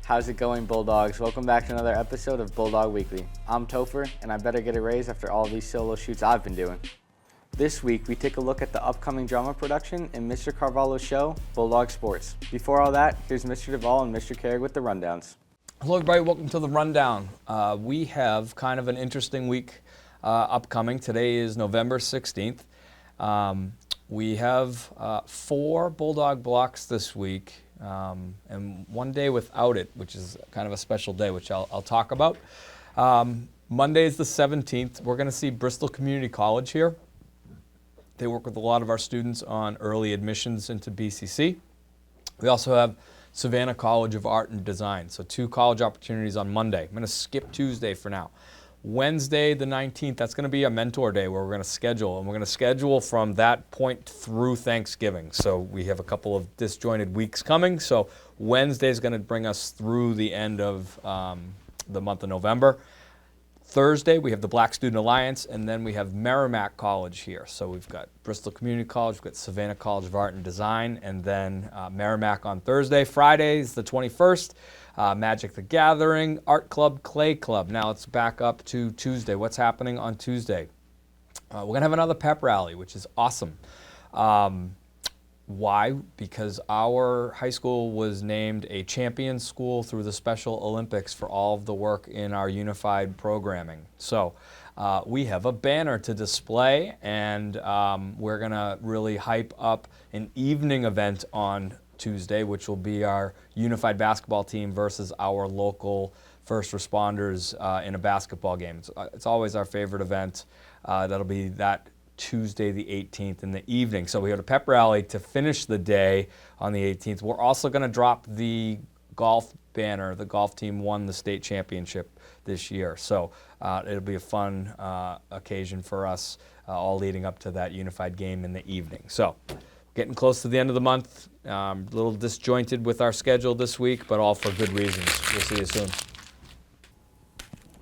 How's it going, Bulldogs? Welcome back to another episode of Bulldog Weekly. I'm Topher, and I better get a raise after all these solo shoots I've been doing. This week, we take a look at the upcoming drama production in Mr. Carvalho's show, Bulldog Sports. Before all that, here's Mr. Duvall and Mr. Carrig with the rundowns. Hello, everybody. Welcome to the rundown. We have kind of an interesting week upcoming. Today is November 16th. We have 4 Bulldog blocks this week. And one day without it, which is kind of a special day, which I'll talk about. Monday is the 17th. We're going to see Bristol Community College here. They work with a lot of our students on early admissions into BCC. We also have Savannah College of Art and Design. So 2 college opportunities on Monday. I'm going to skip Tuesday for now. Wednesday, the 19th, that's going to be a mentor day where we're going to schedule. And we're going to schedule from that point through Thanksgiving. So we have a couple of disjointed weeks coming. So Wednesday is going to bring us through the end of the month of November. Thursday, we have the Black Student Alliance, and then we have Merrimack College here. So we've got Bristol Community College, we've got Savannah College of Art and Design, and then Merrimack on Thursday. Friday is the 21st. Magic the Gathering, Art Club, Clay Club. Now let's back up to Tuesday. What's happening on Tuesday? We're going to have another pep rally, which is awesome. Why? Because our high school was named a champion school through the Special Olympics for all of the work in our unified programming. So we have a banner to display, and we're going to really hype up an evening event on Tuesday, which will be our unified basketball team versus our local first responders in a basketball game. It's always our favorite event. That'll be that Tuesday the 18th in the evening. So we have a pep rally to finish the day on the 18th. We're also going to drop the golf banner. The golf team won the state championship this year. So it'll be a fun occasion for us, all leading up to that unified game in the evening. So getting close to the end of the month. A little disjointed with our schedule this week, but all for good reasons. We'll see you soon.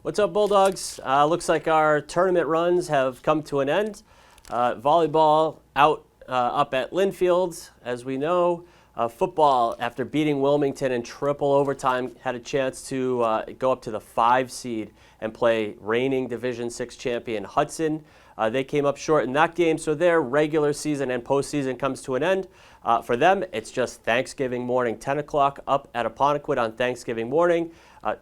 What's up, Bulldogs? Looks like our tournament runs have come to an end. Volleyball out up at Linfield, as we know. Football, after beating Wilmington in triple overtime, had a chance to go up to the 5 seed and play reigning Division VI champion Hudson. They came up short in that game, so their regular season and postseason comes to an end. For them, it's just Thanksgiving morning, 10 o'clock up at Apponequet on Thanksgiving morning.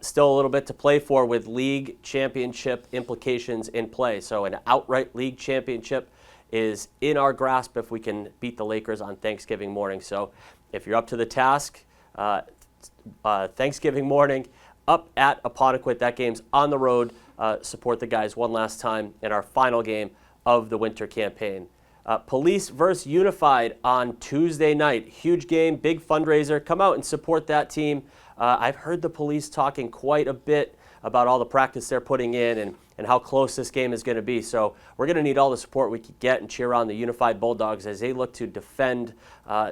Still a little bit to play for with league championship implications in play. So an outright league championship is in our grasp if we can beat the Lakers on Thanksgiving morning. So if you're up to the task, Thanksgiving morning up at Apponequet, that game's on the road. Support the guys one last time in our final game of the winter campaign. Police versus Unified on Tuesday night. Huge game, big fundraiser. Come out and support that team. I've heard the Police talking quite a bit about all the practice they're putting in and how close this game is going to be. So we're going to need all the support we can get and cheer on the Unified Bulldogs as they look to defend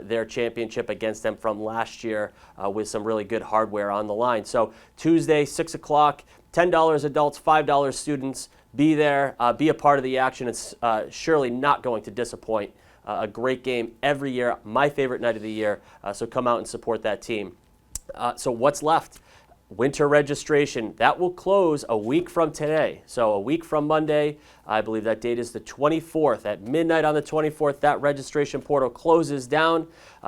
their championship against them from last year with some really good hardware on the line. So Tuesday, 6 o'clock, $10 adults, $5 students. Be there, be a part of the action. It's surely not going to disappoint. A great game every year, my favorite night of the year. So come out and support that team. So what's left? Winter registration. That will close a week from today. So a week from Monday, I believe that date is the 24th. At midnight on the 24th, that registration portal closes down.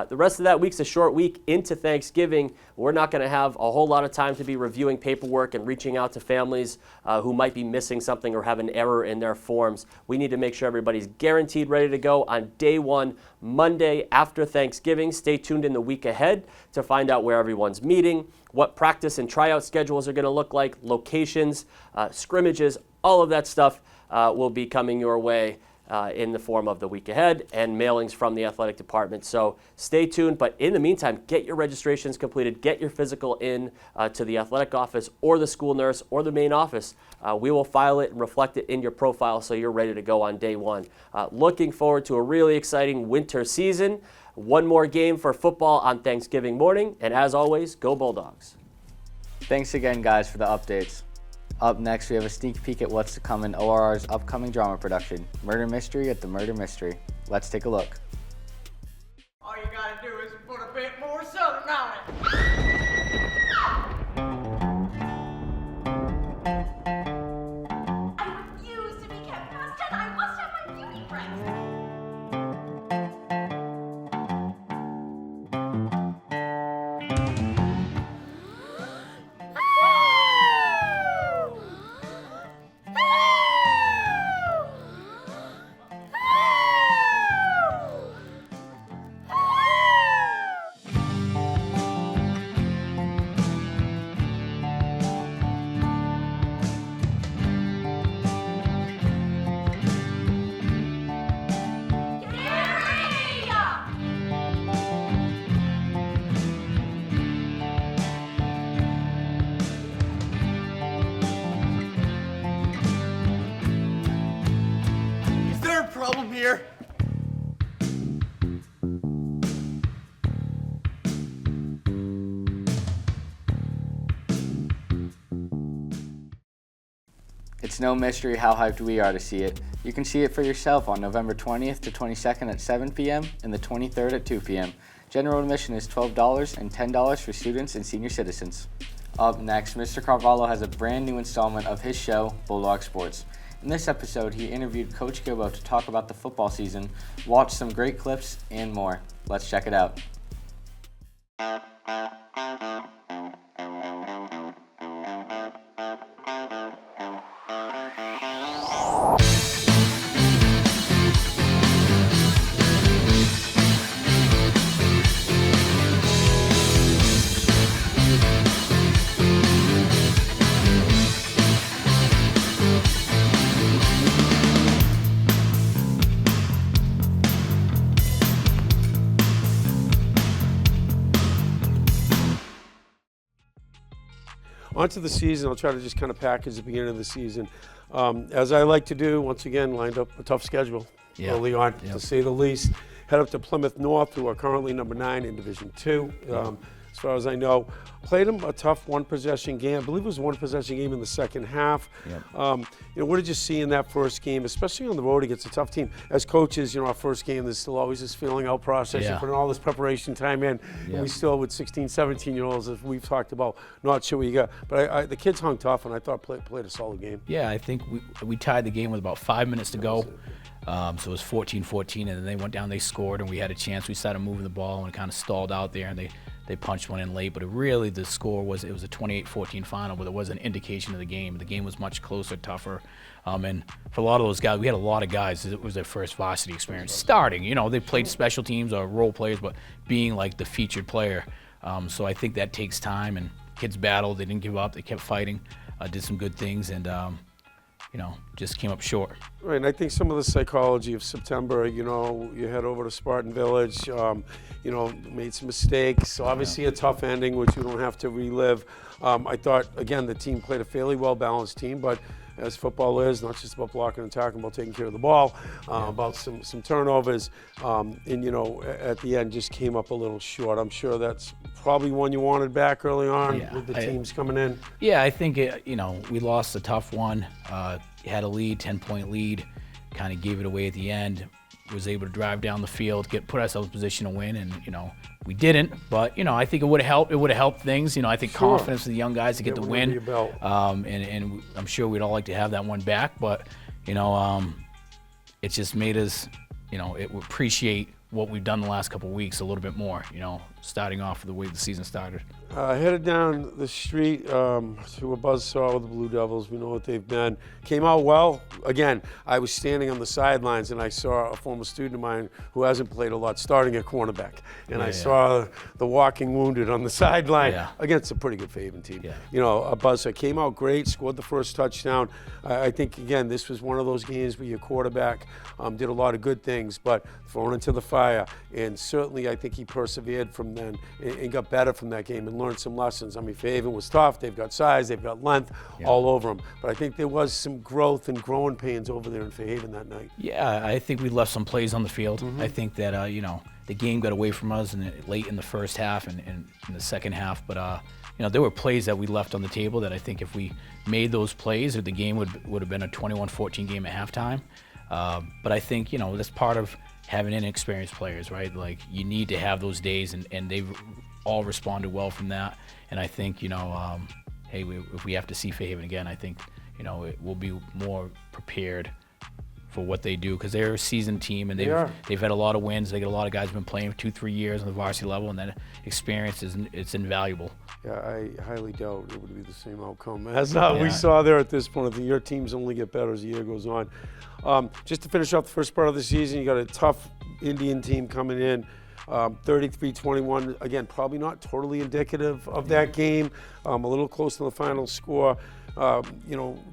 The rest of that week's a short week into Thanksgiving. We're not going to have a whole lot of time to be reviewing paperwork and reaching out to families who might be missing something or have an error in their forms. We need to make sure everybody's guaranteed ready to go on day 1, Monday after Thanksgiving. Stay tuned in the week ahead to find out where everyone's meeting, what practice and tryout schedules are going to look like, locations, scrimmages, all of that stuff will be coming your way in the form of the week ahead and mailings from the athletic department. So stay tuned. But in the meantime, get your registrations completed. Get your physical in to the athletic office or the school nurse or the main office. We will file it and reflect it in your profile so you're ready to go on day 1. Looking forward to a really exciting winter season. One more game for football on Thanksgiving morning. And as always, go Bulldogs. Thanks again, guys, for the updates. Up next, we have a sneak peek at what's to come in ORR's upcoming drama production, Murder Mystery at the Murder Mystery. Let's take a look. All you gotta do is put a bit more southern on it. It's no mystery how hyped we are to see it. You can see it for yourself on November 20th to 22nd at 7 p.m. and the 23rd at 2 p.m. General admission is $12 and $10 for students and senior citizens. Up next, Mr. Carvalho has a brand new installment of his show, Bulldog Sports. In this episode, he interviewed Coach Gilbo to talk about the football season, watch some great clips, and more. Let's check it out. Onto the season, I'll try to just kind of package the beginning of the season. As I like to do, once again, lined up a tough schedule early on, to say the least. Head up to Plymouth North, who are currently number 9 in Division II. As far as I know, played them a tough one-possession game. I believe it was a one-possession game in the second half. What did you see in that first game, especially on the road against a tough team? As coaches, our first game, there's still always this feeling out process. You're putting all this preparation time in, and we still, with 16, 17-year-olds, as we've talked about, not sure what you got. But the kids hung tough, and I thought played a solid game. Yeah, I think we tied the game with about 5 minutes to go. So it was 14-14, and then they went down, they scored, and we had a chance. We started moving the ball, and it kind of stalled out there, and they punched one in late. But the score was, it was a 28-14 final, but it was an indication of the game. The game was much closer, tougher. And for a lot of those guys, we had a lot of guys, it was their first varsity experience. Starting, they played special teams or role players, but being like the featured player. So I think that takes time, and kids battled, they didn't give up, they kept fighting, did some good things, and just came up short. Right, and I think some of the psychology of September, you head over to Spartan Village, made some mistakes. Obviously a tough ending, which you don't have to relive. I thought, again, the team played a fairly well-balanced team, but as football is, not just about blocking and tackling, about taking care of the ball, about some turnovers, and at the end just came up a little short. I'm sure that's probably one you wanted back early on with the teams coming in. Yeah, I think we lost a tough one. Had a lead, 10-point lead, kind of gave it away at the end. Was able to drive down the field, put ourselves in position to win, and we didn't. But I think it would have helped. It would have helped things. I think confidence of the young guys to get the win. And I'm sure we'd all like to have that one back. But it just made us, appreciate what we've done the last couple of weeks a little bit more. Starting off the way the season started. Headed down the street to a buzzsaw with the Blue Devils. We know what they've been. Came out well. Again, I was standing on the sidelines and I saw a former student of mine who hasn't played a lot starting at cornerback. And I saw the walking wounded on the sideline against a pretty good Faven team. A buzzsaw. Came out great, scored the first touchdown. I think, again, this was one of those games where your quarterback did a lot of good things, but thrown into the fire. And certainly I think he persevered from then and got better from that game and learned some lessons. I mean, Faven was tough. They've got size, they've got length all over them. But I think there was some growth and growing pains over there in Faven that night. Yeah, I think we left some plays on the field. I think that, the game got away from us late in the first half and in the second half. But, there were plays that we left on the table that I think if we made those plays, the game would have been a 21-14 game at halftime. But I think, that's part of having inexperienced players, right? Like, you need to have those days, and they've all responded well from that. And I think, hey, if we have to see Faven again, I think, we'll be more prepared for what they do, because they're a seasoned team, and they've had a lot of wins. They got a lot of guys who've been playing 2-3 years on the varsity level, and that experience it's invaluable. Yeah, I highly doubt it would be the same outcome as we saw there at this point. I think your teams only get better as the year goes on. Just to finish off the first part of the season, you got a tough Indian team coming in. 33-21, again, probably not totally indicative of that game. A little close to the final score.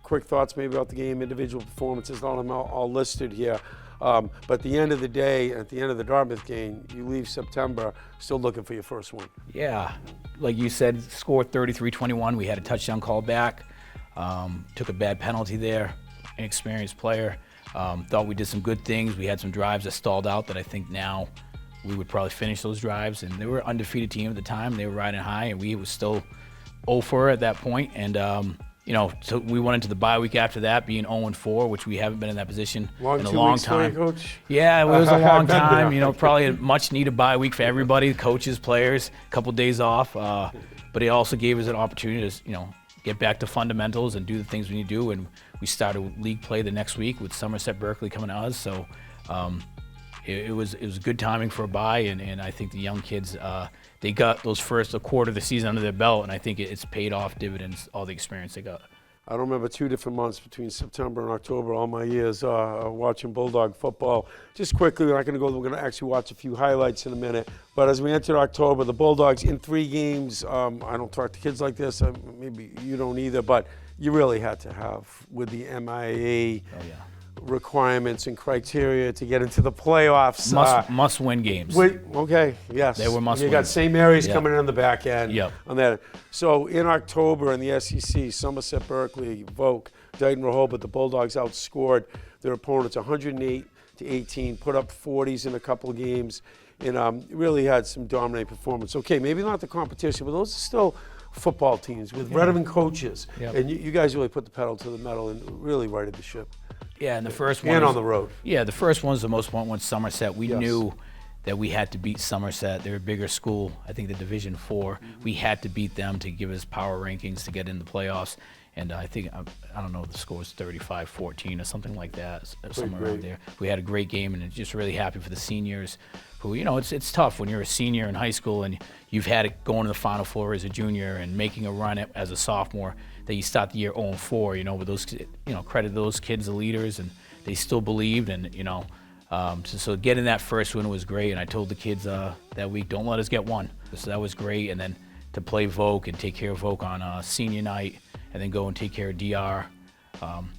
Quick thoughts maybe about the game, individual performances, not all listed here. But at the end of the day, at the end of the Dartmouth game, you leave September still looking for your first win. Yeah, like you said, scored 33-21. We had a touchdown call back. Took a bad penalty there, inexperienced player. Thought we did some good things. We had some drives that stalled out that I think now we would probably finish those drives. And they were an undefeated team at the time. They were riding high, and we was still 0-for at that point. And so we went into the bye week after that being 0-4, which we haven't been in that position in a 2 long weeks for you, time. Coach? Yeah, it was a long I've been time. there. Probably a much needed bye week for everybody, coaches, players, a couple days off. But it also gave us an opportunity to, get back to fundamentals and do the things we need to do. And we started league play the next week with Somerset Berkeley coming to us. So it was good timing for a bye, and I think the young kids they got those first quarter of the season under their belt, and I think it's paid off dividends, all the experience they got. I don't remember 2 different months between September and October all my years watching Bulldog football. Just quickly, we're going to actually watch a few highlights in a minute. But as we entered October, the Bulldogs in 3 games, I don't talk to kids like this, maybe you don't either, but you really had to have with the MIA requirements and criteria to get into the playoffs. Must win games. Okay, yes. They were must You got wins. St. Mary's Yep. coming in on the back end. Yep. On that. So in October in the SEC, Somerset Berkeley, Voke, Dayton Rehoboth, the Bulldogs outscored their opponents 108-18, put up 40s in a couple of games, and really had some dominating performance. Okay, maybe not the competition, but those are still football teams with veteran coaches. Yep. And you guys really put the pedal to the metal and really righted the ship. Yeah, and the first one And was- on the road. Yeah, the first one was the most important one, Somerset. We Yes. knew that we had to beat Somerset. They're a bigger school. I think the Division 4. We had to beat them to give us power rankings to get in the playoffs. And I think, I don't know, the score was 35-14 or something like that, somewhere around there. We had a great game, and just really happy for the seniors who, it's tough when you're a senior in high school and you've had it going to the Final Four as a junior and making a run as a sophomore, that you start the year 0-4, but those, credit those kids, the leaders, and they still believed, and, so getting that first win was great. And I told the kids that week, don't let us get one. So that was great. And then to play Vogue and take care of Vogue on senior night, and then go and take care of DR,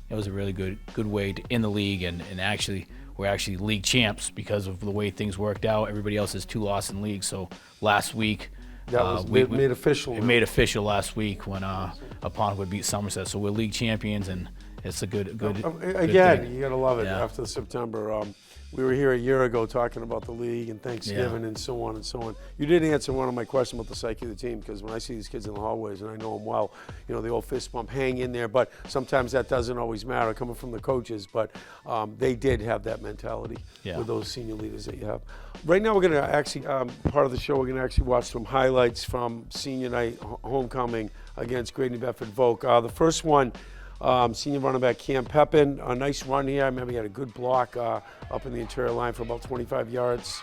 it was a really good way to in the league, and actually we're actually league champs because of the way things worked out. Everybody else has 2 losses in league. So last week, That was made official. It made official last week when Apponequet would beat Somerset. So we're league champions, and it's a good Again, thing. you got to love it Yeah. after September. We were here a year ago talking about the league and Thanksgiving and so on and so on. You did answer one of my questions about the psyche of the team, because when I see these kids in the hallways, and I know them well, the old fist bump, hang in there, but sometimes that doesn't always matter coming from the coaches, but they did have that mentality with those senior leaders that you have. Right now we're going to actually, part of the show, we're going to actually watch some highlights from senior night homecoming against Great New Bedford Vogue. The first one, senior running back Cam Pepin, a nice run here. I remember he had a good block up in the interior line for about 25 yards.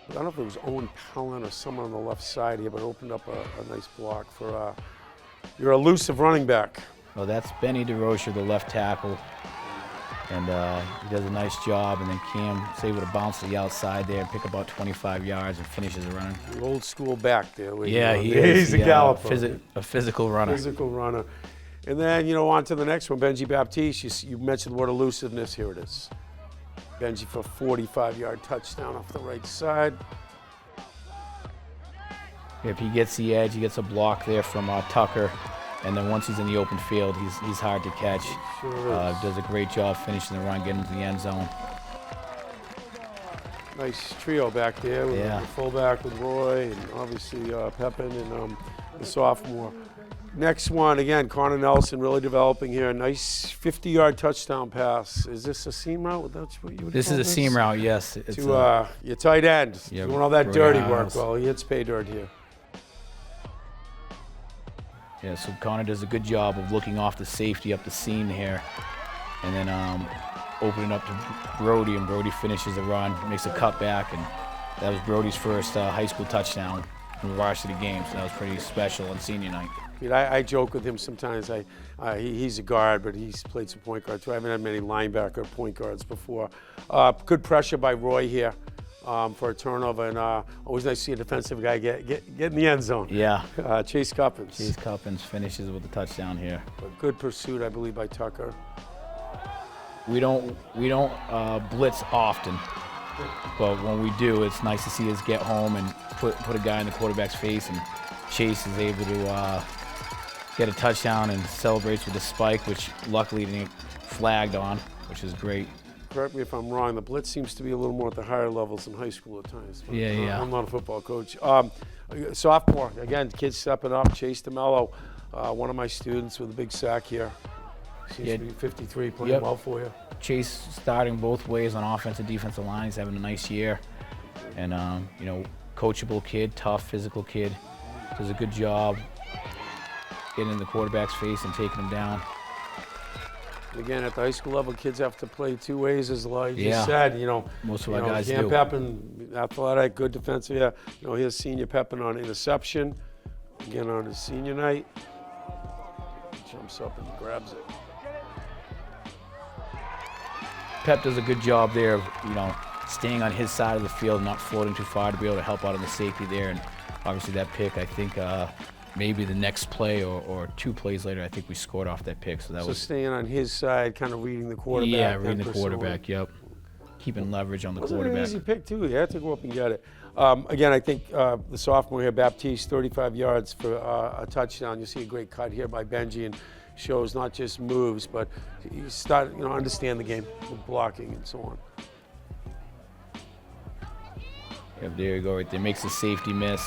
I don't know if it was Owen Pellin or someone on the left side here, but opened up a nice block for your elusive running back. Well, that's Benny DeRocher, the left tackle, and he does a nice job. And then Cam is able to bounce to the outside there and pick about 25 yards and finishes the run. The old school back there. Yeah, he is. He's a galloper. A physical runner. Physical runner. And then, on to the next one, Benji Baptiste. You mentioned the word elusiveness. Here it is. Benji for a 45-yard touchdown off the right side. If he gets the edge, he gets a block there from Tucker. And then once he's in the open field, he's hard to catch. Sure is. Does a great job finishing the run, getting into the end zone. Nice trio back there with Yeah. the fullback with Roy and obviously Pepin and the sophomore. Next one, again, Connor Nelson really developing here. A nice 50-yard touchdown pass. Is this a seam route? That's what you would This call is a seam route, yes. It's To your tight end. Yeah, Doing all that dirty work. Roadhouse. Well, he hits pay dirt here. Yeah, so Connor does a good job of looking off the safety up the seam here, and then opening up to Brody, and Brody finishes the run, makes a cutback, and that was Brody's first high school touchdown in the varsity game, so that was pretty special on senior night. I joke with him sometimes. He's a guard, but he's played some point guard too. I haven't had many linebacker or point guards before. Good pressure by Roy here for a turnover, and always nice to see a defensive guy get in the end zone. Yeah. Chase Cuppins. Chase Cuppins finishes with a touchdown here. A good pursuit, I believe, by Tucker. We don't blitz often, but when we do, it's nice to see us get home and put a guy in the quarterback's face, and Chase is able to get a touchdown and celebrates with a spike, which luckily didn't get flagged on, which is great. Correct me if I'm wrong, the blitz seems to be a little more at the higher levels in high school at times. But Yeah. I'm not a football coach. Sophomore, again, kids stepping up. Chase DeMello, One of my students with a big sack here. Seems Yeah. to be 53, playing Yep. well for you. Chase starting both ways on offense and defensive line. He's having a nice year. And, you know, coachable kid, tough, physical kid. Does a good job getting in the quarterback's face and taking him down. Again, at the high school level, kids have to play two ways, as like you Yeah. said. You know, Most of you our know, guys Cam do. Pepin, athletic, good defensive. Yeah, you know, here's senior Pepin on interception. Again, on his senior night, jumps up and grabs it. Pep does a good job there of, you know, staying on his side of the field, not floating too far to be able to help out on the safety there. And obviously that pick, I think maybe the next play or 2 plays later, I think we scored off that pick. So that So was, staying on his side, kind of reading the quarterback. yeah, then reading the pursuing. quarterback, yep. Keeping leverage on the Wasn't an quarterback. easy pick too. You had to go up and get it. Again, I think the sophomore here, Baptiste, 35 yards for a touchdown. You see a great cut here by Benji, and shows not just moves, but you start, you know, understand the game with blocking and so on. Yep, there you go right there. Makes the safety miss,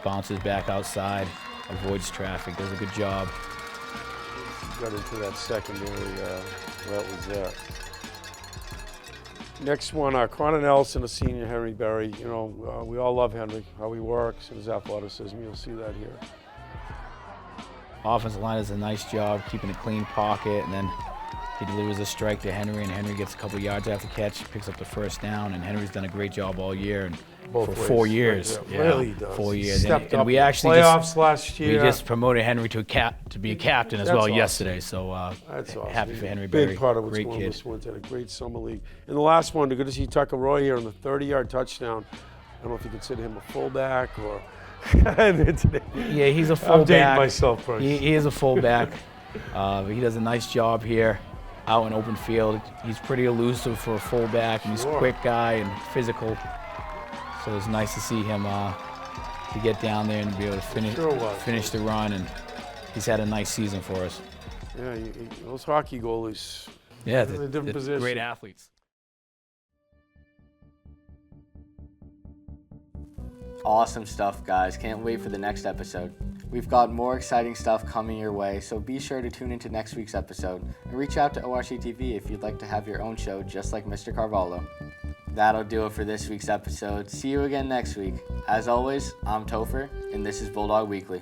bounces back outside, avoids traffic, does a good job. Got into that secondary. That was that. Next one, Connor Nelson, a senior, Henry Berry. You know, we all love Henry, how he works and his athleticism. You'll see that here. Offensive line does a nice job keeping a clean pocket, and then he delivers a strike to Henry, and Henry gets a couple yards after the catch, picks up the first down, and Henry's done a great job all year, and Both for ways. 4 years. Yeah, really does. 4 He years. stepped And up we in the actually playoffs last year. we just promoted Henry to be a captain as That's well awesome. yesterday, so That's awesome. happy for Henry Berry. Big part of what's Great going on kid. this winter. Had a great summer league. And the last one, good to see Tucker Roy here on the 30-yard touchdown. I don't know if you consider him a fullback or. Yeah, he's a I'm fullback. dating myself, Bryce. He is a fullback. He does a nice job here out in open field. He's pretty elusive for a fullback, and he's a Sure. quick guy and physical. So it's nice to see him to get down there and be able to Sure was. finish the run, and he's had a nice season for us. Yeah, those hockey goalies. Yeah, They're in a different position. great athletes. Awesome stuff, guys. Can't wait for the next episode. We've got more exciting stuff coming your way, so be sure to tune into next week's episode and reach out to ORRHS TV if you'd like to have your own show just like Mr. Carvalho. That'll do it for this week's episode. See you again next week. As always, I'm Topher, and this is Bulldog Weekly.